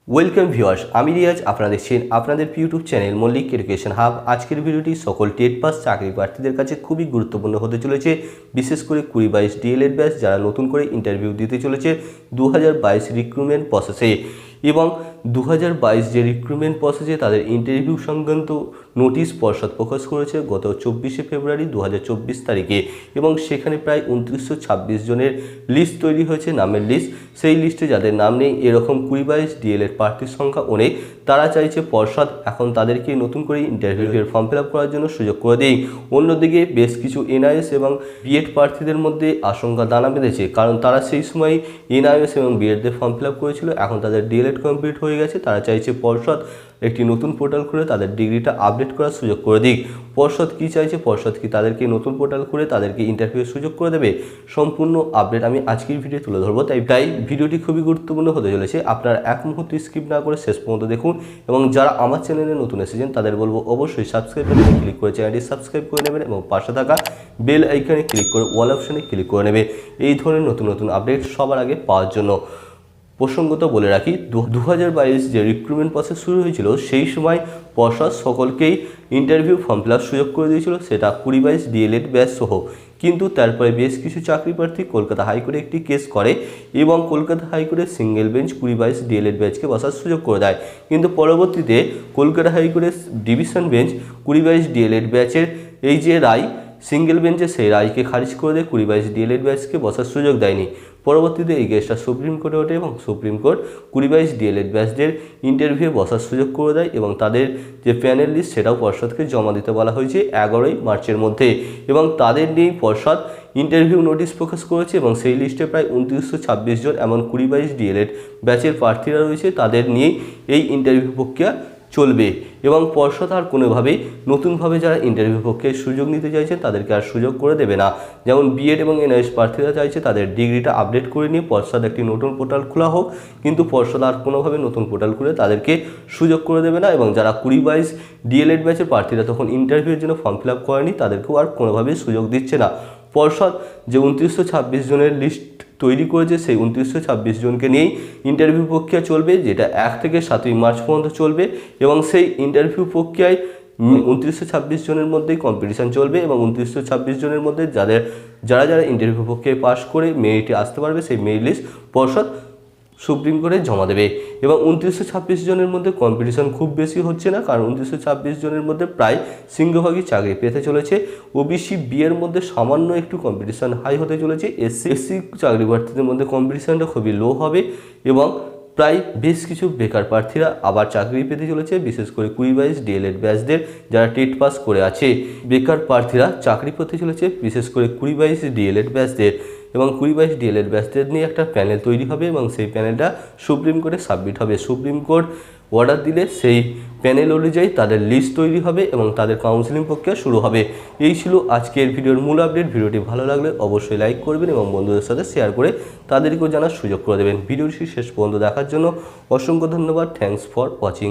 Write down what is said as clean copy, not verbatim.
Welcome viewers, আমি রিয়াজ। আপনারা দেখছেন আপনাদের YouTube channel Mallik education hub. আজকের ভিডিওটি সকল টেট পাস চাকরি প্রার্থীদের কাছে খুবই গুরুত্বপূর্ণ হতে চলেছে, বিশেষ করে 20-22 ডিএলএড ব্যাচ যারা নতুন করে ইন্টারভিউ দিতে চলেছে 2022 রিক্রুটমেন্ট প্রসেসে। এবং 2022 যে রিক্রুটমেন্ট প্রসেসে তাদের ইন্টারভিউ সংক্রান্ত নোটিশ পর্ষদ প্রকাশ করেছে গত 24শে ফেব্রুয়ারি 2024 তারিখে। এবং সেখানে প্রায় 2926 জনের লিস্ট তৈরি হয়েছে, নামের লিস্ট। সেই লিস্টে যাদের নাম নেই, এরকম 20-22 ডিএলএড প্রার্থীর সংখ্যা অনেক। তারা চাইছে পর্ষদ এখন তাদেরকে নতুন করে ইন্টারভিউয়ের ফর্ম ফিল আপ করার জন্য সুযোগ করে দেয়। অন্যদিকে বেশ কিছু এনআইএস এবং বিএড প্রার্থীদের মধ্যে আশঙ্কা দানা বেঁধেছে, কারণ তারা সেই সময় এনআইএস এবং বিএডদের ফর্ম ফিল আপ করেছিল। এখন তাদের ডিএলএড কমপ্লিট হয়ে গেছে, তারা চাইছে পর্ষদ একটি নতুন পোর্টাল খুলে তাদের ডিগ্রিটা আপডেট করার সুযোগ করে দিক। পর্ষদ কি চাইছে, পর্ষদ কি তাদেরকে নতুন পোর্টাল খুলে তাদেরকে ইন্টারভিউয়ের সুযোগ করে দেবে, সম্পূর্ণ আপডেট আমি আজকের ভিডিও তুলে ধরবো। তাই ভিডিওটি খুবই গুরুত্বপূর্ণ হতে চলেছে। আপনারা এক মুহূর্ত স্কিপ না করে শেষ পর্যন্ত দেখুন। এবং যারা আমার চ্যানেলে নতুন এসেছেন তাদের বলবো অবশ্যই সাবস্ক্রাইব বাটনে ক্লিক করে চ্যানেলটি সাবস্ক্রাইব করে নেবেন এবং পাশে থাকা বেল আইকনে ক্লিক করে অল অপশনে ক্লিক করে নেবে এই ধরনের নতুন নতুন আপডেট সবার আগে পাওয়ার জন্য। প্রসঙ্গত বলে রাখি, 2022 যে রিক্রুটমেন্ট প্রসেস শুরু হয়েছিল সেই সময় পর্ষদ সকলকেই ইন্টারভিউ ফর্ম ফিল আপ সুযোগ করে দিয়েছিল, সেটা 20-22 ডিএলএড ব্যাচ সহ। কিন্তু তারপরে বেশ কিছু চাকরি প্রার্থী কলকাতা হাইকোর্টে একটি কেস করে এবং কলকাতা হাইকোর্টের সিঙ্গেল বেঞ্চ 20-22 ডিএলএড ব্যাচকে বসার সুযোগ করে দেয়। কিন্তু পরবর্তীতে কলকাতা হাইকোর্টের ডিভিশন বেঞ্চ 20-22 ডিএলএড ব্যাচের এই যে রায়, সিঙ্গেল বেঞ্চে সেই রায়কে খারিজ করে দেয়, 20-22 ডিএলএড ব্যাচকে বসার সুযোগ দেয়নি। পরবর্তীতে এই কেসটা সুপ্রিম কোর্টে ওঠে এবং সুপ্রিম কোর্ট 20-22 ডিএলএড ব্যাচদের ইন্টারভিউ বসার সুযোগ করে দেয় এবং তাদের যে প্যানেল লিস্ট সেটাও পর্ষদকে জমা দিতে বলা হয়েছে 11ই মার্চের মধ্যে। এবং তাদের নিয়েই পর্ষদ ইন্টারভিউ নোটিশ প্রকাশ করেছে এবং সেই লিস্টে প্রায় 2926 জন এমন 20-22 ডিএলএড ব্যাচের প্রার্থীরা রয়েছে, তাদের নিয়েই এই ইন্টারভিউ প্রক্রিয়া চলবে। এবং পর্ষদ আর কোনোভাবেই নতুনভাবে যারা ইন্টারভিউ প্রক্রিয়ায় সুযোগ নিতে চাইছেন তাদেরকে আর সুযোগ করে দেবে না। যেমন বিএড এবং এনআইএস প্রার্থীরা চাইছে তাদের ডিগ্রিটা আপডেট করে নিয়ে পর্ষদ একটি নতুন পোর্টাল খোলা হোক, কিন্তু পর্ষদ আর কোনোভাবে নতুন পোর্টাল খুলে তাদেরকে সুযোগ করে দেবে না। এবং যারা 20-22 ডিএলএড ব্যাচের প্রার্থীরা তখন ইন্টারভিউয়ের জন্য ফর্ম ফিল আপ করেনি, তাদেরকেও আর কোনোভাবেই সুযোগ দিচ্ছে না। পর্ষদ যে 2926 জনের লিস্ট তৈরি করেছে সেই 2926 জনকে নিয়েই ইন্টারভিউ প্রক্রিয়া চলবে, যেটা 1 থেকে 7ই মার্চ পর্যন্ত চলবে। এবং সেই ইন্টারভিউ প্রক্রিয়ায় 2926 জনের মধ্যেই কম্পিটিশান চলবে এবং 2926 জনের মধ্যে যারা ইন্টারভিউ প্রক্রিয়ায় পাস করে মেরিটে আসতে পারবে সেই মেরিট লিস্ট পর্ষদ সুপ্রিম কোর্টে জমা দেবে। এবং 2926 জনের মধ্যে কম্পিটিশান খুব বেশি হচ্ছে না, কারণ 2926 জনের মধ্যে প্রায় সিংহভাগই চাকরি পেতে চলেছে। ওবিসি বিয়ের মধ্যে সামান্য একটু কম্পিটিশান হাই হতে চলেছে, এসসি চাকরি প্রার্থীদের মধ্যে কম্পিটিশানটা খুবই লো হবে। এবং প্রায় বেশ কিছু বেকার প্রার্থীরা আবার চাকরি পেতে চলেছে, বিশেষ করে 20-22 ডিএলএড ব্যাচদের যারা টেট পাস করে আছে। বেকার প্রার্থীরা চাকরি পেতে চলেছে বিশেষ করে 20-22 ডিএলএড ব্যাচদের। এবং 20-22 ডিএলএড ব্যাচদের নিয়ে একটা প্যানেল তৈরি হবে এবং সেই প্যানেলটা সুপ্রিম কোর্টে সাবমিট হবে। সুপ্রিম কোর্ট অর্ডার দিলে সেই প্যানেল অনুযায়ী তাদের লিস্ট তৈরি হবে এবং তাদের কাউন্সিলিং প্রক্রিয়া শুরু হবে। এই ছিল আজকের ভিডিওর মূল আপডেট। ভিডিওটি ভালো লাগলে অবশ্যই লাইক করবেন এবং বন্ধুদের সাথে শেয়ার করে তাদেরকেও জানার সুযোগ করে দেবেন। ভিডিওটি শেষ পর্যন্ত দেখার জন্য অসংখ্য ধন্যবাদ। Thanks for watching.